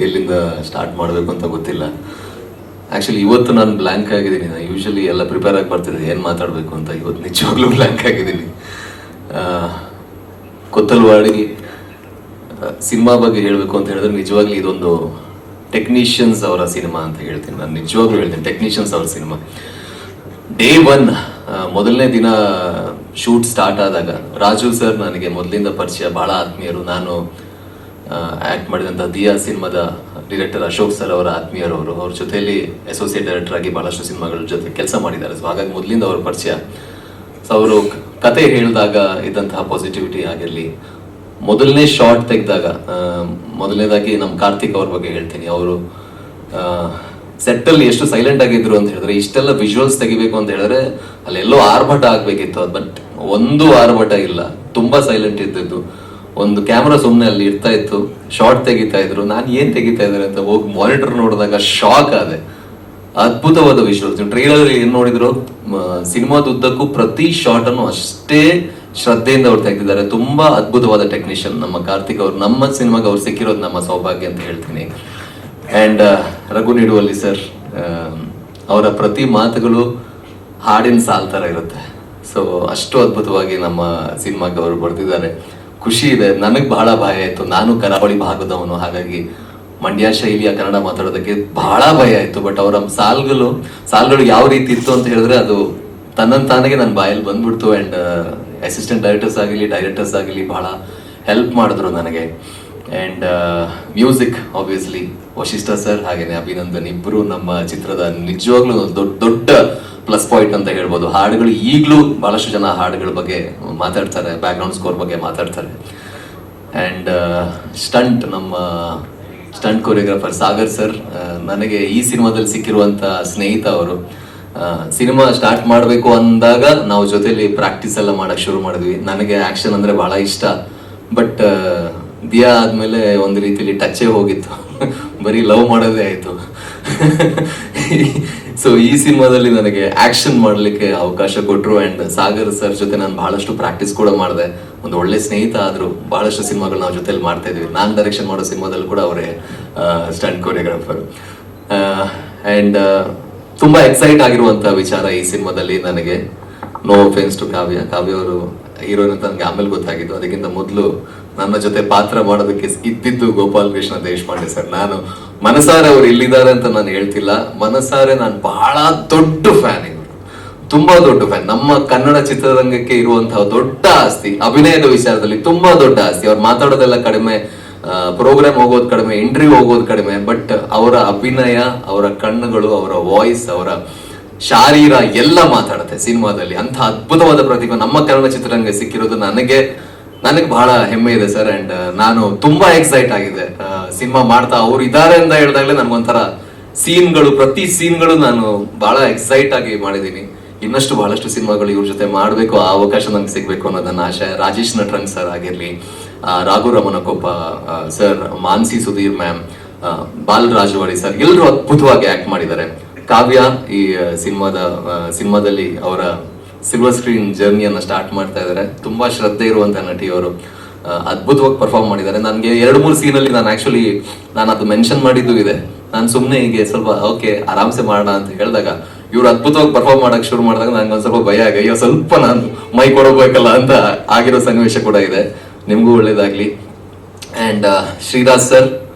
ಎಲ್ಲಿಂದ ಸ್ಟಾರ್ಟ್ ಮಾಡಬೇಕು ಅಂತ ಗೊತ್ತಿಲ್ಲ. ಆ್ಯಕ್ಚುಲಿ ಇವತ್ತು ನಾನು ಬ್ಲ್ಯಾಂಕ್ ಆಗಿದ್ದೀನಿ. ನಾನು ಯೂಶಲಿ ಎಲ್ಲ ಪ್ರಿಪೇರ್ ಆಗಿ ಬರ್ತಿದ್ದೆ ಏನು ಮಾತಾಡಬೇಕು ಅಂತ. ಇವತ್ತು ನಿಜವಾಗ್ಲೂ ಬ್ಲ್ಯಾಂಕ್ ಆಗಿದ್ದೀನಿ. ಕೊತ್ತಲ್ವಾಡಿ ಸಿನಿಮಾ ಬಗ್ಗೆ ಹೇಳಬೇಕು ಅಂತ ಹೇಳಿದ್ರೆ ನಿಜವಾಗ್ಲೂ ಇದೊಂದು ಟೆಕ್ನಿಷಿಯನ್ಸ್ ಅವರ ಸಿನಿಮಾ ಅಂತ ಹೇಳ್ತೀನಿ. ನಾನು ನಿಜವಾಗ್ಲೂ ಹೇಳ್ತೀನಿ, ಟೆಕ್ನಿಷಿಯನ್ಸ್ ಅವರ ಸಿನಿಮಾ. ಡೇ 1 ಮೊದಲನೇ ದಿನ ಶೂಟ್ ಸ್ಟಾರ್ಟ್ ಆದಾಗ ರಾಜು ಸರ್ ನನಗೆ ಮೊದಲಿಂದ ಪರಿಚಯ, ಭಾಳ ಆತ್ಮೀಯರು. ನಾನು ಆ್ಯಕ್ಟ್ ಮಾಡಿದಂಥ ದಿಯಾ ಸಿನಿಮಾದ ಡೈರೆಕ್ಟರ್ ಅಶೋಕ್ ಸರ್ ಅವರ ಆತ್ಮೀಯರವರು. ಅವ್ರ ಜೊತೆಯಲ್ಲಿ ಅಸೋಸಿಯೇಟ್ ಡೈರೆಕ್ಟರ್ ಆಗಿ ಭಾಳಷ್ಟು ಸಿನಿಮಾಗಳ ಜೊತೆ ಕೆಲಸ ಮಾಡಿದ್ದಾರೆ. ಸೊ ಹಾಗಾಗಿ ಮೊದಲಿಂದ ಅವ್ರ ಪರಿಚಯ. ಸೊ ಅವರು ಕತೆ ಹೇಳಿದಾಗ ಇದ್ದಂತಹ ಪಾಸಿಟಿವಿಟಿ ಆಗಿರಲಿ, ಮೊದಲನೇ ಶಾರ್ಟ್ ತೆಗೆದಾಗ, ಮೊದಲನೇದಾಗಿ ನಮ್ಮ ಕಾರ್ತಿಕ್ ಅವ್ರ ಬಗ್ಗೆ ಹೇಳ್ತೀನಿ. ಅವರು ಸೆಟ್ಟಲ್ಲಿ ಎಷ್ಟು ಸೈಲೆಂಟ್ ಆಗಿದ್ರು ಅಂತ ಹೇಳಿದ್ರೆ, ಇಷ್ಟೆಲ್ಲ ವಿಜುವಲ್ಸ್ ತೆಗಿಬೇಕು ಅಂತ ಹೇಳಿದ್ರೆ ಅಲ್ಲೆಲ್ಲೋ ಆರ್ಭಟ ಆಗ್ಬೇಕಿತ್ತು ಅದು. ಬಟ್ ಒಂದು ಆರ್ಭಟ ಇಲ್ಲ, ತುಂಬಾ ಸೈಲೆಂಟ್ ಇದ್ದಿದ್ದು. ಒಂದು ಕ್ಯಾಮ್ರಾ ಸುಮ್ಮನೆ ಅಲ್ಲಿ ಇರ್ತಾ ಇತ್ತು, ಶಾರ್ಟ್ ತೆಗಿತಾ ಇದ್ರು. ನಾನು ಏನ್ ತೆಗಿತಾ ಇದ್ದಾರೆ ಅಂತ ಹೋಗಿ ಮಾನಿಟರ್ ನೋಡಿದಾಗ ಶಾಕ್ ಆದೆ. ಅದ್ಭುತವಾದ ವಿಜುವಲ್ಸ್. ಟ್ರೈಲರ್ ಏನ್ ನೋಡಿದ್ರು, ಸಿನಿಮಾದ ಉದ್ದಕ್ಕೂ ಪ್ರತಿ ಶಾರ್ಟ್ ಅನ್ನು ಅಷ್ಟೇ ಶ್ರದ್ಧೆಯಿಂದ ಅವ್ರು ತೆಗೆದಿದ್ದಾರೆ. ತುಂಬಾ ಅದ್ಭುತವಾದ ಟೆಕ್ನಿಷಿಯನ್ ನಮ್ಮ ಕಾರ್ತಿಕ್ ಅವರು. ನಮ್ಮ ಸಿನಿಮಾಗೆ ಅವ್ರು ಸಿಕ್ಕಿರೋದು ನಮ್ಮ ಸೌಭಾಗ್ಯ ಅಂತ ಹೇಳ್ತೀನಿ. ಆ್ಯಂಡ್ ರಘು ನಿಡುವಲ್ಲಿ ಸರ್, ಅವರ ಪ್ರತಿ ಮಾತುಗಳು ಹಾಡಿನ ಸಾಲ್ ಥರ ಇರುತ್ತೆ. ಸೊ ಅಷ್ಟು ಅದ್ಭುತವಾಗಿ ನಮ್ಮ ಸಿನಿಮಾಗೆ ಅವರು ಬರೆದಿದ್ದಾರೆ. ಖುಷಿ ಇದೆ. ನನಗೆ ಬಹಳ ಭಯ ಆಯಿತು. ನಾನು ಕರಾವಳಿ ಭಾಗದವನು, ಹಾಗಾಗಿ ಮಂಡ್ಯ ಶೈಲಿಯ ಕನ್ನಡ ಮಾತಾಡೋದಕ್ಕೆ ಬಹಳ ಭಯ ಆಯಿತು. ಬಟ್ ಅವರ ಸಾಲ್ಗಳು ಯಾವ ರೀತಿ ಇತ್ತು ಅಂತ ಹೇಳಿದ್ರೆ ಅದು ತನ್ನಂತಾನೆಗೆ ನನ್ನ ಬಾಯಲ್ಲಿ ಬಂದ್ಬಿಡ್ತು. ಆ್ಯಂಡ್ ಅಸಿಸ್ಟೆಂಟ್ ಡೈರೆಕ್ಟರ್ಸ್ ಆಗಲಿ ಬಹಳ ಹೆಲ್ಪ್ ಮಾಡಿದ್ರು ನನಗೆ. And music obviously Vashishtha sir ಹಾಗೇನೆ ಅಭಿನಂದನ್ ಇಬ್ಬರು ನಮ್ಮ ಚಿತ್ರದ ನಿಜವಾಗ್ಲೂ ದೊಡ್ಡ ಪ್ಲಸ್ ಪಾಯಿಂಟ್ ಅಂತ ಹೇಳ್ಬೋದು. ಹಾಡುಗಳು ಈಗಲೂ ಬಹಳಷ್ಟು ಜನ ಹಾಡುಗಳ ಬಗ್ಗೆ ಮಾತಾಡ್ತಾರೆ, ಬ್ಯಾಕ್ಗ್ರೌಂಡ್ ಸ್ಕೋರ್ ಬಗ್ಗೆ ಮಾತಾಡ್ತಾರೆ. ಆ್ಯಂಡ್ ನಮ್ಮ ಸ್ಟಂಟ್ ಕೊರಿಯೋಗ್ರಾಫರ್ ಸಾಗರ್ ಸರ್ ನನಗೆ ಈ ಸಿನಿಮಾದಲ್ಲಿ ಸಿಕ್ಕಿರುವಂಥ ಸ್ನೇಹಿತ ಅವರು. ಸಿನಿಮಾ ಸ್ಟಾರ್ಟ್ ಮಾಡಬೇಕು ಅಂದಾಗ ನಾವು ಜೊತೆಲಿ ಪ್ರಾಕ್ಟೀಸ್ ಎಲ್ಲ ಮಾಡಕ್ಕೆ ಶುರು ಮಾಡಿದ್ವಿ. ನನಗೆ ಆ್ಯಕ್ಷನ್ ಅಂದರೆ ಭಾಳ ಇಷ್ಟ. ಬಟ್ ದಿಯಾ ಆದಮೇಲೆ ಒಂದು ರೀತಿಲಿ ಟಚ್ಚೇ ಹೋಗಿತ್ತು, ಬರೀ ಲವ್ ಮಾಡೋದೇ ಆಯಿತು. ಸೊ ಈ ಸಿನಿಮಾದಲ್ಲಿ ನನಗೆ ಆ್ಯಕ್ಷನ್ ಮಾಡಲಿಕ್ಕೆ ಅವಕಾಶ ಕೊಟ್ಟರು. ಆ್ಯಂಡ್ ಸಾಗರ್ ಸರ್ ಜೊತೆ ನಾನು ಬಹಳಷ್ಟು ಪ್ರಾಕ್ಟೀಸ್ ಕೂಡ ಮಾಡಿದೆ. ಒಂದು ಒಳ್ಳೆ ಸ್ನೇಹಿತ ಆದರು. ಬಹಳಷ್ಟು ಸಿನಿಮಾಗಳು ನಾವು ಜೊತೆಲಿ ಮಾಡ್ತಾ ಇದ್ವಿ. ನಾನು ಡೈರೆಕ್ಷನ್ ಮಾಡೋ ಸಿನಿಮಾದಲ್ಲಿ ಕೂಡ ಅವರೇ ಸ್ಟಂಟ್ ಕೊರಿಯೋಗ್ರಾಫರ್. ಆ್ಯಂಡ್ ತುಂಬ ಎಕ್ಸೈಟ್ ಆಗಿರುವಂಥ ವಿಚಾರ ಈ ಸಿನಿಮಾದಲ್ಲಿ ನನಗೆ, ನೋ ಅಫೆನ್ಸ್ ಟು ಕಾವ್ಯ ಅವರು ಹೀರೋಯಿನ್ ಅಂತ ನನಗೆ ಆಮೇಲೆ ಗೊತ್ತಾಗಿದ್ದು. ಅದಕ್ಕಿಂತ ಮೊದಲು ನನ್ನ ಜೊತೆ ಪಾತ್ರ ಮಾಡೋದಕ್ಕೆ ಇದ್ದಿದ್ದು ಗೋಪಾಲ್ ಕೃಷ್ಣ ದೇಶಪಾಂಡೆ ಸರ್. ನಾನು ಮನಸಾರೆ ಅವ್ರು ಇಲ್ಲಿದ್ದಾರೆ ಅಂತ ನಾನು ಹೇಳ್ತಿಲ್ಲ, ಮನಸಾರೆ ನಾನು ಬಹಳ ದೊಡ್ಡ ಫ್ಯಾನ್. ಇವರು ತುಂಬಾ ದೊಡ್ಡ ಫ್ಯಾನ್. ನಮ್ಮ ಕನ್ನಡ ಚಿತ್ರರಂಗಕ್ಕೆ ಇರುವಂತಹ ದೊಡ್ಡ ಆಸ್ತಿ, ಅಭಿನಯದ ವಿಚಾರದಲ್ಲಿ ತುಂಬಾ ದೊಡ್ಡ ಆಸ್ತಿ. ಅವ್ರು ಮಾತಾಡೋದೆಲ್ಲ ಕಡಿಮೆ, ಪ್ರೋಗ್ರಾಮ್ ಹೋಗೋದು ಕಡಿಮೆ, ಇಂಟರ್ವ್ಯೂ ಹೋಗೋದು ಕಡಿಮೆ. ಬಟ್ ಅವರ ಅಭಿನಯ, ಅವರ ಕಣ್ಣುಗಳು, ಅವರ ವಾಯ್ಸ್, ಅವರ ಶಾರೀರ ಎಲ್ಲ ಮಾತಾಡುತ್ತೆ ಸಿನಿಮಾದಲ್ಲಿ. ಅಂತ ಅದ್ಭುತವಾದ ಪ್ರತಿಭೆ ನಮ್ಮ ಕನ್ನಡ ಚಿತ್ರರಂಗ ಸಿಕ್ಕಿರೋದು ನನಗೆ ಬಹಳ ಹೆಮ್ಮೆ ಇದೆ ಸರ್. ಅಂಡ್ ನಾನು ತುಂಬಾ ಎಕ್ಸೈಟ್ ಆಗಿದೆ ಸಿನಿಮಾ ಮಾಡ್ತಾ. ಅವ್ರು ಇದ್ದಾರೆ ಅಂತ ಹೇಳಿದಾಗಲೇ ನನಗೊಂಥರ ಪ್ರತಿ ಸೀನ್ಗಳು ನಾನು ಬಹಳ ಎಕ್ಸೈಟ್ ಆಗಿ ಮಾಡಿದ್ದೀನಿ. ಇನ್ನಷ್ಟು ಬಹಳಷ್ಟು ಸಿನಿಮಾಗಳು ಇವ್ರ ಜೊತೆ ಮಾಡಬೇಕು, ಆ ಅವಕಾಶ ನಂಗೆ ಸಿಗ್ಬೇಕು ಅನ್ನೋದನ್ನ ಆಶಯ. ರಾಜೇಶ್ ನಟರಂಗ್ ಸರ್ ಆಗಿರ್ಲಿ, Raghu Ramanakoppa sir, Mansi Sudhir ma'am, Bal Rajwadi sir, ಎಲ್ಲರೂ ಅದ್ಭುತವಾಗಿ ಆಕ್ಟ್ ಮಾಡಿದ್ದಾರೆ. ಕಾವ್ಯ ಈ ಸಿನಿಮಾದಲ್ಲಿ ಅವರ ಸಿಲ್ವರ್ ಸ್ಕ್ರೀನ್ ಜರ್ನಿಯನ್ನ ಸ್ಟಾರ್ಟ್ ಮಾಡ್ತಾ ಇದ್ದಾರೆ. ತುಂಬಾ ಶ್ರದ್ಧೆ ಇರುವಂತ ನಟಿ ಅವರು. ಅದ್ಭುತವಾಗಿ ಪರ್ಫಾರ್ಮ್ ಮಾಡಿದ್ದಾರೆ. ನನಗೆ 2-3 ಸೀನಲ್ಲಿ ನಾನು ಅದು ಮೆನ್ಷನ್ ಮಾಡಿದ್ದು ಇದೆ. ನಾನು ಸುಮ್ಮನೆ ಹೀಗೆ ಸ್ವಲ್ಪ ಓಕೆ ಆರಾಮ್ಸೆ ಮಾಡೋಣ ಅಂತ ಹೇಳಿದಾಗ ಇವ್ರು ಅದ್ಭುತವಾಗಿ ಪರ್ಫಾರ್ಮ್ ಮಾಡಕ್ ಶುರು ಮಾಡಿದಾಗ ನನಗೆ ಒಂದ್ ಸ್ವಲ್ಪ ಭಯ ಅಯ್ಯೋ ಸ್ವಲ್ಪ ನಾನು ಮೈ ಕೊಡಬೇಕಲ್ಲ ಅಂತ ಆಗಿರೋ ಸನ್ನಿವೇಶ ಕೂಡ ಇದೆ. ನಿಮ್ಗೂ ಒಳ್ಳೇದಾಗ್ಲಿ. ಆ್ಯಂಡ್ ಶ್ರೀರಾಜ್ ಸರ್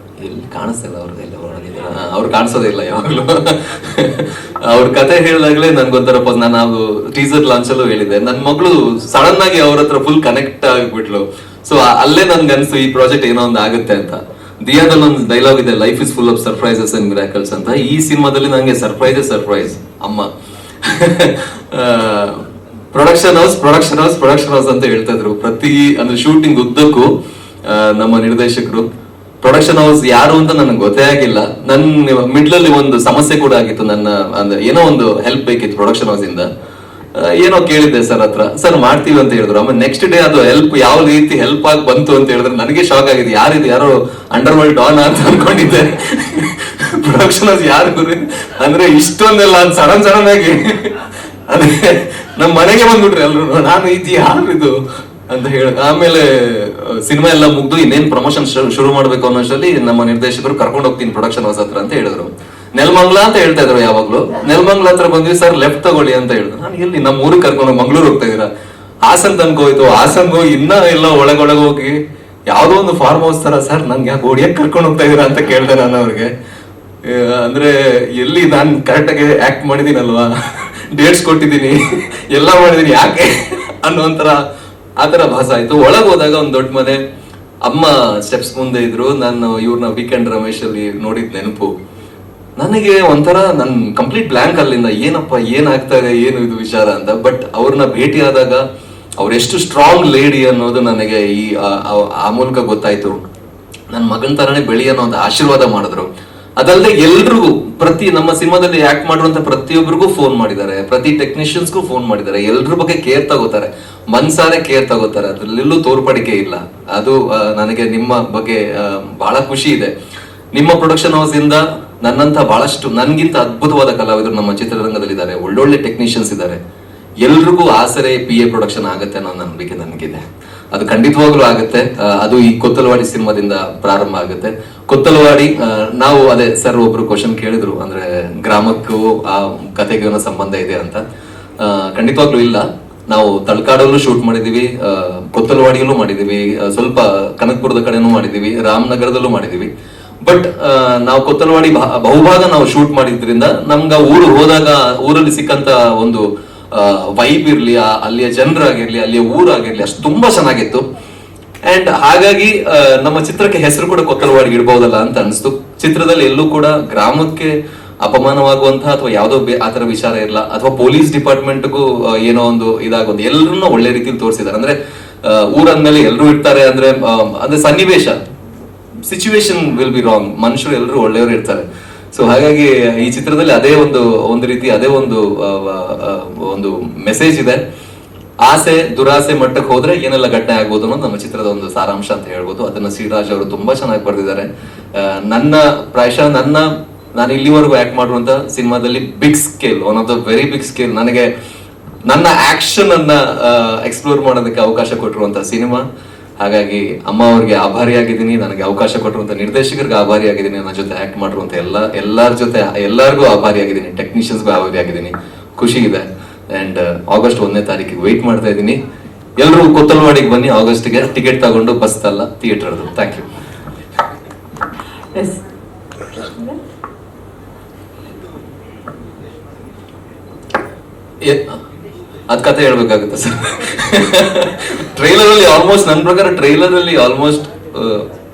ಇಲ್ಲಿ ಕಾಣಿಸ್ತಿಲ್ಲ, ಅವ್ರು ಕಾಣಿಸೋದೇ ಇಲ್ಲ ಯಾವಾಗ್ಲೂ. ಅವ್ರ ಕತೆ ಹೇಳಿದಾಗಲೇ ನನ್ಗೊಂಥರ ನಾನು ಟೀಸರ್ ಲಾಂಚ್ ಅಲ್ಲೂ ಹೇಳಿದ್ದೆ, ನನ್ನ ಮಗಳು ಸಡನ್ ಆಗಿ ಅವ್ರ ಹತ್ರ ಫುಲ್ ಕನೆಕ್ಟ್ ಆಗಿಬಿಟ್ಲು. ಸೊ ಅಲ್ಲೇ ನನ್ಗೆ ಅನ್ಸು ಈ ಪ್ರಾಜೆಕ್ಟ್ ಏನೋ ಒಂದು ಆಗುತ್ತೆ ಅಂತ. ದಿಯಾದಲ್ಲಿ ಒಂದು ಡೈಲಾಗ್ ಇದೆ, life is full of surprises and miracles ಅಂತ. ಈ ಸಿನಿಮಾದಲ್ಲಿ ನಂಗೆ ಸರ್ಪ್ರೈಸ್ ಅಮ್ಮ. ಪ್ರೊಡಕ್ಷನ್ ಹೌಸ್ ಅಂತ ಹೇಳ್ತಾ ಇದ್ರು. ಅಂದ್ರೆ ಶೂಟಿಂಗ್ ಉದ್ದಕ್ಕೂ ನಮ್ಮ ನಿರ್ದೇಶಕರು ಪ್ರೊಡಕ್ಷನ್ ಹೌಸ್ ಯಾರು ಅಂತ ನನಗೆ ಗೊತ್ತೇ ಆಗಿಲ್ಲ. ನನ್ನ ಮಿಡ್ಲಲ್ಲಿ ಒಂದು ಸಮಸ್ಯೆ ಕೂಡ ಆಗಿತ್ತು. ಅಂದ್ರೆ ಏನೋ ಒಂದು ಹೆಲ್ಪ್ ಬೇಕಿತ್ತು ಪ್ರೊಡಕ್ಷನ್ ಹೌಸ್ ಇಂದ. ಏನೋ ಕೇಳಿದ್ದೆ ಸರ್ ಹತ್ರ, ಸರ್ ಮಾಡ್ತೀವಿ ಅಂತ ಹೇಳಿದ್ರು. ಆಮೇಲೆ ನೆಕ್ಸ್ಟ್ ಡೇ ಅದು ಹೆಲ್ಪ್ ಯಾವ ರೀತಿ ಹೆಲ್ಪ್ ಆಗಿ ಬಂತು ಅಂತ ಹೇಳಿದ್ರೆ ನನಗೆ ಶಾಕ್ ಆಗಿದೆ. ಯಾರೋ ಅಂಡರ್ ವರ್ಲ್ಡ್ ಡಾನ್ ಅಂತ ಅನ್ಕೊಂಡಿದ್ದೆ. ಪ್ರೊಡಕ್ಷನ್ ಹೌಸ್ ಯಾರು ಅಂದ್ರೆ ಇಷ್ಟೊಂದೆಲ್ಲ ಸಡನ್ ಆಗಿ ಅದೇ ನಮ್ಮ ಮನೆಗೆ ಬಂದ್ಬಿಟ್ರಿ ಎಲ್ರು. ನಾನು ಯಾರು ಇದು ಅಂತ ಹೇಳಿ ಆಮೇಲೆ ಸಿನಿಮಾ ಎಲ್ಲ ಮುಗ್ದು ಇನ್ನೇನ್ ಪ್ರಮೋಷನ್ ಶುರು ಮಾಡ್ಬೇಕು ಅನ್ನೋಷ್ಟರಲ್ಲಿ ನಮ್ಮ ನಿರ್ದೇಶಕರು ಕರ್ಕೊಂಡು ಹೋಗ್ತೀನಿ ಪ್ರೊಡಕ್ಷನ್ ಹೌಸ್ ಹತ್ರ ಅಂತ ಹೇಳಿದ್ರು. ನೆಲಮಂಗ್ಲ ಅಂತ ಹೇಳ್ತಾ ಇದ್ರು ಯಾವಾಗ್ಲೂ. ನೆಲಮಂಗ್ಲ ಹತ್ರ ಬಂದ್ವಿ, ಸರ್ ಲೆಫ್ಟ್ ತಗೊಳ್ಳಿ ಅಂತ ಹೇಳಿದ್ರು. ನಾನು ಎಲ್ಲಿ ನಮ್ಮ ಊರಿಗೆ ಕರ್ಕೊಂಡು ಮಂಗ್ಳೂರ್ ಹೋಗ್ತಾ ಇದೀರಾ? ಹಾಸನ್ ತನಕ ಹೋಯ್ತು. ಹಾಸನ್ ಹೋಗಿ ಇನ್ನ ಎಲ್ಲ ಒಳಗೊಳಗೆ ಹೋಗಿ ಯಾವ್ದೋ ಒಂದು ಫಾರ್ಮ್ ಹೌಸ್ ತರ, ಸರ್ ನನ್ಗೆ ಯಾಕೆ ಓಡಿಯಕ್ಕೆ ಕರ್ಕೊಂಡು ಹೋಗ್ತಾ ಇದೀರಾ ಅಂತ ಕೇಳ್ದೆ ನಾನು ಅವ್ರಿಗೆ. ಅಂದ್ರೆ ಎಲ್ಲಿ ನಾನು ಕರೆಕ್ಟಾಗಿ ಆಕ್ಟ್ ಮಾಡಿದೀನಲ್ವಾ, ಡೇಟ್ಸ್ ಕೊಟ್ಟಿದ್ದೀನಿ, ಎಲ್ಲ ಮಾಡಿದೀನಿ, ಯಾಕೆ ಅನ್ನೋಂತರ ಆತರ ಭಾಸ ಆಯ್ತು. ಒಳಗೆ ಹೋದಾಗ ಒಂದ್ ದೊಡ್ಡ ಮನೆ, ಅಮ್ಮ ಸ್ಟೆಪ್ಸ್ ಮುಂದೆ ಇದ್ರು. ನಾನು ಇವ್ರನ್ನ ವೀಕೆಂಡ್ ರಮೇಶ್ ಅಲ್ಲಿ ನೋಡಿದ್ ನೆನಪು ನನಗೆ ಒಂಥರ ನನ್ ಕಂಪ್ಲೀಟ್ ಬ್ಲಾಂಕ್ ಅಲ್ಲಿಂದ. ಏನಪ್ಪ ಏನಾಗ್ತಾ ಇದೆ, ಏನು ಇದು ವಿಚಾರ ಅಂತ. ಬಟ್ ಅವ್ರನ್ನ ಭೇಟಿ ಆದಾಗ ಅವ್ರೆಷ್ಟು ಸ್ಟ್ರಾಂಗ್ ಲೇಡಿ ಅನ್ನೋದು ನನಗೆ ಆ ಮೂಲಕ ಗೊತ್ತಾಯ್ತು. ನನ್ನ ಮಗನ ತರನೇ ಬೆಳಿ ಅನ್ನೋ ಒಂದು ಆಶೀರ್ವಾದ ಮಾಡಿದ್ರು. ಅದಲ್ಲದೆ ಎಲ್ರಿಗೂ, ಪ್ರತಿ ನಮ್ಮ ಸಿನಿಮಾದಲ್ಲಿ ಆಕ್ಟ್ ಮಾಡಿರುವಂತ ಪ್ರತಿಯೊಬ್ಬರಿಗೂ ಫೋನ್ ಮಾಡಿದ್ದಾರೆ, ಪ್ರತಿ ಟೆಕ್ನಿಷಿಯನ್ಸ್ಗೂ ಫೋನ್ ಮಾಡಿದ್ದಾರೆ. ಎಲ್ರ ಬಗ್ಗೆ ಕೇರ್ ತಗೋತಾರೆ, ಮನ್ಸಾರೆ ಕೇರ್ ತಗೋತಾರೆ. ಅದ್ರಲ್ಲೆಲ್ಲೂ ತೋರ್ಪಡಿಕೆ ಇಲ್ಲ. ಅದು ನನಗೆ ನಿಮ್ಮ ಬಗ್ಗೆ ಬಹಳ ಖುಷಿ ಇದೆ. ನಿಮ್ಮ ಪ್ರೊಡಕ್ಷನ್ ಹೌಸ್ ಇಂದ ನನ್ನಂತ ಬಹಳಷ್ಟು ನನ್ಗಿಂತ ಅದ್ಭುತವಾದ ಕಲಾವಿದರು ನಮ್ಮ ಚಿತ್ರರಂಗದಲ್ಲಿದ್ದಾರೆ, ಒಳ್ಳೊಳ್ಳೆ ಟೆಕ್ನಿಷಿಯನ್ಸ್ ಇದ್ದಾರೆ. ಎಲ್ರಿಗೂ ಆಸರೆ PA ಪ್ರೊಡಕ್ಷನ್ ಆಗುತ್ತೆ ಅನ್ನೋ ನಂಬಿಕೆ ನನಗಿದೆ. ಅದು ಖಂಡಿತವಾಗ್ಲೂ ಆಗುತ್ತೆ. ಅದು ಈ ಕೊತ್ತಲವಾಡಿ ಸಿನಿಮಾದಿಂದ ಪ್ರಾರಂಭ ಆಗುತ್ತೆ. ಕೊತ್ತಲವಾಡಿ ನಾವು ಅದೇ ಸರ್ ಒಬ್ರು ಕ್ವಶನ್ ಕೇಳಿದ್ರು, ಅಂದ್ರೆ ಗ್ರಾಮಕ್ಕೂ ಆ ಕತೆಗೆ ಏನೋ ಸಂಬಂಧ ಇದೆ ಅಂತ. ಖಂಡಿತವಾಗ್ಲೂ ಇಲ್ಲ. ನಾವು ತಲಕಾಡಲ್ಲೂ ಶೂಟ್ ಮಾಡಿದೀವಿ, ಕೊತ್ತಲವಾಡಿಯಲ್ಲೂ ಮಾಡಿದೀವಿ, ಸ್ವಲ್ಪ ಕನಕಪುರದ ಕಡೆನೂ ಮಾಡಿದೀವಿ, ರಾಮನಗರದಲ್ಲೂ ಮಾಡಿದೀವಿ. ಬಟ್ ನಾವು ಕೊತ್ತಲವಾಡಿ ಬಹುಭಾಗ ನಾವು ಶೂಟ್ ಮಾಡಿದ್ರಿಂದ ನಮ್ಗ ಊರು ಹೋದಾಗ ಊರಲ್ಲಿ ಸಿಕ್ಕಂತ ಒಂದು ವೈಬ್ ಇರ್ಲಿ, ಅಲ್ಲಿಯ ಜನರಾಗಿರ್ಲಿ, ಅಲ್ಲಿಯ ಊರಾಗಿರ್ಲಿ, ಅಷ್ಟು ತುಂಬಾ ಚೆನ್ನಾಗಿತ್ತು. ಅಂಡ್ ಹಾಗಾಗಿ ನಮ್ಮ ಚಿತ್ರಕ್ಕೆ ಹೆಸರು ಕೂಡ ಕೊತ್ತಲವಾಡಿಗೆ ಇಡಬಹುದಲ್ಲ ಅಂತ ಅನಿಸ್ತು. ಚಿತ್ರದಲ್ಲಿ ಎಲ್ಲೂ ಕೂಡ ಗ್ರಾಮಕ್ಕೆ ಅಪಮಾನವಾಗುವಂತಹ ಅಥವಾ ಯಾವುದೋ ಆತರ ವಿಚಾರ ಇಲ್ಲ, ಅಥವಾ ಪೊಲೀಸ್ ಡಿಪಾರ್ಟ್ಮೆಂಟ್ಗೂ ಏನೋ ಒಂದು ಇದಾಗೋದು, ಎಲ್ಲರನ್ನೂ ಒಳ್ಳೆ ರೀತಿಯಲ್ಲಿ ತೋರಿಸಿದ್ದಾರೆ. ಅಂದ್ರೆ ಊರಂದ್ಮೇಲೆ ಎಲ್ಲರೂ ಇರ್ತಾರೆ ಅಂದ್ರೆ ಅಂದ್ರೆ ಸನ್ನಿವೇಶ, ಸಿಚುವೇಶನ್ ವಿಲ್ ಬಿ ರಾಂಗ್, ಮನುಷ್ಯರು ಎಲ್ಲರೂ ಒಳ್ಳೆಯವರು ಇರ್ತಾರೆ. ಸೊ ಹಾಗಾಗಿ ಈ ಚಿತ್ರದಲ್ಲಿ ಅದೇ ಒಂದು ರೀತಿ ಅದೇ ಒಂದು ಮೆಸೇಜ್ ಇದೆ. ಆಸೆ ದುರಾಸೆ ಮಟ್ಟಕ್ಕೆ ಹೋದ್ರೆ ಏನೆಲ್ಲ ಘಟನೆ ಆಗ್ಬೋದು ಅನ್ನೋದು ನಮ್ಮ ಚಿತ್ರದ ಒಂದು ಸಾರಾಂಶ ಅಂತ ಹೇಳ್ಬೋದು. ಅದನ್ನ ಶ್ರೀರಾಜ್ ಅವರು ತುಂಬಾ ಚೆನ್ನಾಗಿ ಬರೆದಿದ್ದಾರೆ. ಪ್ರಾಯಶಃ ನಾನು ಇಲ್ಲಿವರೆಗೂ ಆಕ್ಟ್ ಮಾಡುವಂತ ಸಿನಿಮಾದಲ್ಲಿ big scale, one of the very big scale, ನನಗೆ ನನ್ನ ಆಕ್ಷನ್ ಅನ್ನ ಎಕ್ಸ್ಪ್ಲೋರ್ ಮಾಡೋದಕ್ಕೆ ಅವಕಾಶ ಕೊಟ್ಟಿರುವಂತ ಸಿನಿಮಾ. ಹಾಗಾಗಿ ಅಮ್ಮ ಅವ್ರಿಗೆ ಆಭಾರಿಯಾಗಿದ್ದೀನಿ, ನನಗೆ ಅವಕಾಶ ಕೊಟ್ಟಿರುವಂತ ನಿರ್ದೇಶಕರಿಗೆ ಆಭಾರಿಯಾಗಿದ್ದೀನಿ, ನನ್ನ ಜೊತೆ ಆಕ್ಟ್ ಮಾಡಿರುವಂತ ಎಲ್ಲರಿಗೂ ಆಭಾರಿಯಾಗಿದ್ದೀನಿ, ಟೆಕ್ನಿಷಿಯನ್ಸ್ಗೂ ಆಭಾರಿಯಾಗಿದ್ದೀನಿ. ಖುಷಿ ಇದೆ. ಅಂಡ್ ಆಗಸ್ಟ್ 1ನೇ ತಾರೀಕಿಗೆ ವೆಯ್ಟ್ ಮಾಡ್ತಾ ಇದ್ದೀನಿ. ಎಲ್ಲರೂ ಕೊತ್ತಲವಾಡಿಗೆ ಬನ್ನಿ. ಆಗಸ್ಟ್ಗೆ ಟಿಕೆಟ್ ತಗೊಂಡು ಬಸ್ ಅಲ್ಲ, ಥಿಯೇಟರ್. Thank you. ಅದ್ ಕತೆ ಹೇಳ್ಬೇಕಾಗುತ್ತೆ ಸರ್. ಟ್ರೈಲರ್ ಅಲ್ಲಿ ಆಲ್ಮೋಸ್ಟ್ ನನ್ನ ಪ್ರಕಾರ ಆಲ್ಮೋಸ್ಟ್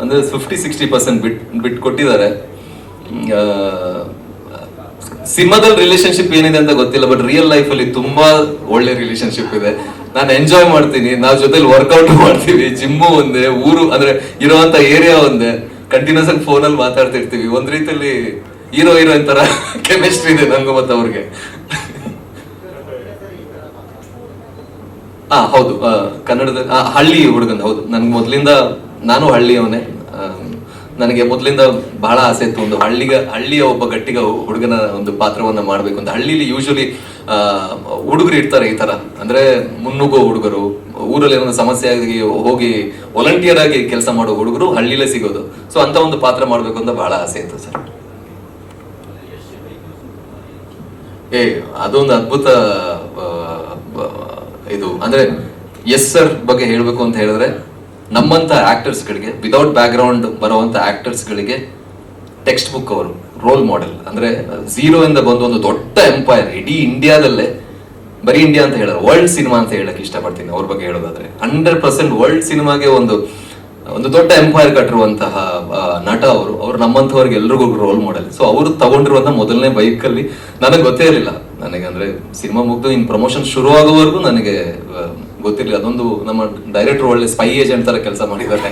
ಅಂದ್ರೆ 50-60% ಬಿಟ್ ಕೊಟ್ಟಿದ್ದಾರೆ. ಸಿನಿಮಾದಲ್ಲಿ ರಿಲೇಶನ್ಶಿಪ್ ಏನಿದೆ ಅಂತ ಗೊತ್ತಿಲ್ಲ, ಬಟ್ ರಿಯಲ್ ಲೈಫ್ ಅಲ್ಲಿ ತುಂಬಾ ಒಳ್ಳೆ ರಿಲೇಶನ್ಶಿಪ್ ಇದೆ. ನಾನು ಎಂಜಾಯ್ ಮಾಡ್ತೀನಿ, ನಾವ್ ಜೊತೆಲಿ ವರ್ಕೌಟ್ ಮಾಡ್ತೀವಿ, ಜಿಮ್ಮು ಒಂದೇ, ಊರು ಅಂದ್ರೆ ಇರುವಂತ ಏರಿಯಾ ಒಂದೇ, ಕಂಟಿನ್ಯೂಸ್ ಆಗಿ ಫೋನಲ್ಲಿ ಮಾತಾಡ್ತಿರ್ತೀವಿ. ಒಂದ್ ರೀತಿಯಲ್ಲಿ ಹೀರೋಯಿನ್ ತರ ಕೆಮಿಸ್ಟ್ರಿ ಇದೆ ನಂಗೂ ಮತ್ತೆ ಅವ್ರಿಗೆ. ಹೌದು, ಕನ್ನಡದ ಹಳ್ಳಿ ಹುಡುಗನ್. ಹೌದು, ನನ್ಗೆ ಮೊದ್ಲಿಂದ, ನಾನು ಹಳ್ಳಿಯವನೇ. ನನಗೆ ಮೊದ್ಲಿಂದ ಬಹಳ ಆಸೆ ಇತ್ತು ಒಂದು ಹಳ್ಳಿಯ ಒಬ್ಬ ಗಟ್ಟಿಗ ಹುಡುಗನ ಒಂದು ಪಾತ್ರವನ್ನ ಮಾಡ್ಬೇಕು ಅಂತ. ಹಳ್ಳಿಲಿ ಯೂಶಲಿ ಹುಡುಗರು ಇರ್ತಾರೆ ಈ ತರ, ಅಂದ್ರೆ ಮುನ್ನುಗ್ಗೋ ಹುಡುಗರು, ಊರಲ್ಲಿ ಏನೋ ಸಮಸ್ಯೆ ಆಗಿ ಹೋಗಿ ವಾಲಂಟಿಯರ್ ಆಗಿ ಕೆಲಸ ಮಾಡೋ ಹುಡುಗರು ಹಳ್ಳಿಲೇ ಸಿಗೋದು. ಸೊ ಅಂತ ಒಂದು ಪಾತ್ರ ಮಾಡ್ಬೇಕು ಅಂತ ಬಹಳ ಆಸೆ ಇತ್ತು ಸರ್. ಅದೊಂದು ಅದ್ಭುತ ಇದು. ಅಂದ್ರೆ ಎಸ್ ಸರ್ ಬಗ್ಗೆ ಹೇಳ್ಬೇಕು ಅಂತ ಹೇಳಿದ್ರೆ, ನಮ್ಮಂತ ಆಕ್ಟರ್ಸ್ ಗಳಿಗೆ, ವಿದೌಟ್ ಬ್ಯಾಕ್ ಗ್ರೌಂಡ್ ಬರುವಂತ ಆಕ್ಟರ್ಸ್ ಗಳಿಗೆ ಟೆಕ್ಸ್ಟ್ ಬುಕ್ ಅವರು, ರೋಲ್ ಮಾಡೆಲ್. ಅಂದ್ರೆ ಝೀರೋ ಇಂದ ಬಂದು ಒಂದು ದೊಡ್ಡ ಎಂಪೈರ್, ಇಡೀ ಇಂಡಿಯಾದಲ್ಲೇ, ಬರೀ ಇಂಡಿಯಾ ಅಂತ ಹೇಳಿದ್ರೆ ವರ್ಲ್ಡ್ ಸಿನಿಮಾ ಅಂತ ಹೇಳಕ್ ಇಷ್ಟಪಡ್ತೀನಿ ಅವ್ರ ಬಗ್ಗೆ ಹೇಳೋದಾದ್ರೆ. 100% ವರ್ಲ್ಡ್ ಸಿನಿಮಾಗೆ ಒಂದು ದೊಡ್ಡ ಎಂಪೈರ್ ಕಟ್ಟಿರುವಂತಹ ನಟ ಅವರು ನಮ್ಮಂಥವ್ರಿಗೆ ಎಲ್ರಿಗೂ ರೋಲ್ ಮಾಡೆಲ್. ಸೊ ಅವರು ತಗೊಂಡಿರುವಂತ ಮೊದಲನೇ ಬೈಕ್ ಅಲ್ಲಿ ನನಗೆ ಗೊತ್ತೇ ಇರಲಿಲ್ಲ. ನನಗೆ ಅಂದ್ರೆ ಸಿನಿಮಾ ಮುಗ್ದು ಇನ್ ಪ್ರಮೋಷನ್ ಶುರು ಆಗೋವರೆಗೂ ನನಗೆ ಗೊತ್ತಿರಲಿಲ್ಲ. ಅದೊಂದು ನಮ್ಮ ಡೈರೆಕ್ಟರ್ ಒಳ್ಳೆ ಸ್ಪೈ ಏಜೆಂಟ್ ತರ ಕೆಲಸ ಮಾಡಿದ್ದಾರೆ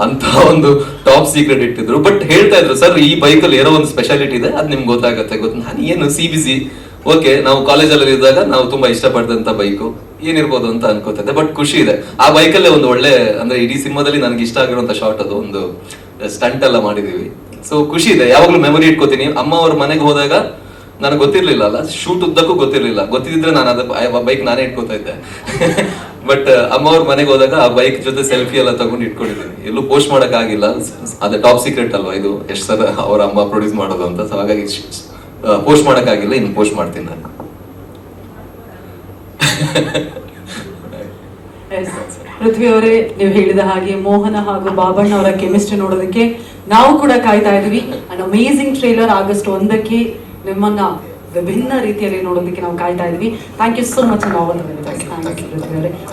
ಅಂತ ಒಂದು ಟಾಪ್ ಸೀಕ್ರೆಟ್ ಇಟ್ಟಿದ್ರು. ಬಟ್ ಹೇಳ್ತಾ ಇದ್ರು, ಸರ್ ಈ ಬೈಕಲ್ಲಿ ಏನೋ ಒಂದು ಸ್ಪೆಷಾಲಿಟಿ ಇದೆ, ಅದ್ ನಿಮ್ಗೆ ಗೊತ್ತಾಗತ್ತೆ. ನಾನು ಏನು CBC, ಓಕೆ, ನಾವು ಕಾಲೇಜಲ್ಲಿ ಇದ್ದಾಗ ನಾವು ತುಂಬಾ ಇಷ್ಟಪಟ್ಟಂತ ಬೈಕು ಏನಿರ್ಬೋದು ಅಂತ ಅನ್ಕೋತಿದ್ದೆ. ಬಟ್ ಖುಷಿ ಇದೆ, ಆ ಬೈಕಲ್ಲೇ ಒಂದು ಒಳ್ಳೆ, ಅಂದ್ರೆ ಇಡೀ ಸಿನಿಮಾದಲ್ಲಿ ನನಗೆ ಇಷ್ಟ ಆಗಿರುವಂತ ಶಾರ್ಟ್, ಅದು ಒಂದು ಸ್ಟಂಟ್ ಎಲ್ಲ ಮಾಡಿದೀವಿ. ಸೊ ಖುಷಿ ಇದೆ, ಯಾವಾಗ್ಲೂ ಮೆಮೊರಿ ಇಟ್ಕೋತೀನಿ. ಅಮ್ಮ ಅವ್ರ ಮನೆಗೆ ಹೋದಾಗ ನನಗೆ ಗೊತ್ತಿರ್ಲಿಲ್ಲ ಅಲ್ಲ, ಶೂಟ್ ಉದ್ದಕ್ಕೂ ಗೊತ್ತಿರ್ಲಿಲ್ಲ. ಗೊತ್ತಿದ್ರೆ ನಾನು ಅದ ಬೈಕ್ ನಾನೇ ಇಟ್ಕೋತಾ ಇದ್ದೆ. ಬಟ್ ಅಮ್ಮ ಅವ್ರ ಮನೆಗೆ ಹೋದಾಗ ಆ ಬೈಕ್ ಜೊತೆ ಸೆಲ್ಫಿ ಎಲ್ಲ ತಗೊಂಡು ಇಟ್ಕೊಂಡಿದ್ದೀನಿ. ಎಲ್ಲೂ ಪೋಸ್ಟ್ ಮಾಡಕ್ ಆಗಿಲ್ಲ, ಅದೇ ಟಾಪ್ ಸೀಕ್ರೆಟ್ ಅಲ್ವಾ ಇದು, ಎಷ್ಟು ಸಲ ಅವ್ರ ಅಮ್ಮ ಪ್ರೊಡ್ಯೂಸ್ ಮಾಡೋದು ಅಂತ. ಸೊ ಹಾಗಾಗಿ ಪೋಸ್ಟ್ ಮಾಡಕ್ ಆಗಿಲ್ಲ, ಇನ್ನು ಪೋಸ್ಟ್ ಮಾಡ್ತೀನಿ ನಾನು. ಪೃಥ್ವಿ ಅವರೇ, ನೀವು ಹೇಳಿದ ಹಾಗೆ ಮೋಹನ ಹಾಗೂ ಬಾಬಣ್ಣ ಅವರ ಕೆಮಿಸ್ಟ್ರಿ ನೋಡೋದಕ್ಕೆ ನಾವು ಕೂಡ ಕಾಯ್ತಾ ಇದೀವಿ. ಅಂಡ್ ಅಮೇಸಿಂಗ್ ಟ್ರೇಲರ್ ಆಗಸ್ಟ್ 1ಕ್ಕೆ ನಿಮ್ಮನ್ನ ವಿಭಿನ್ನ ರೀತಿಯಲ್ಲಿ ನೋಡೋದಕ್ಕೆ ನಾವು ಕಾಯ್ತಾ ಇದೀವಿ. Thank you so much. Thank you.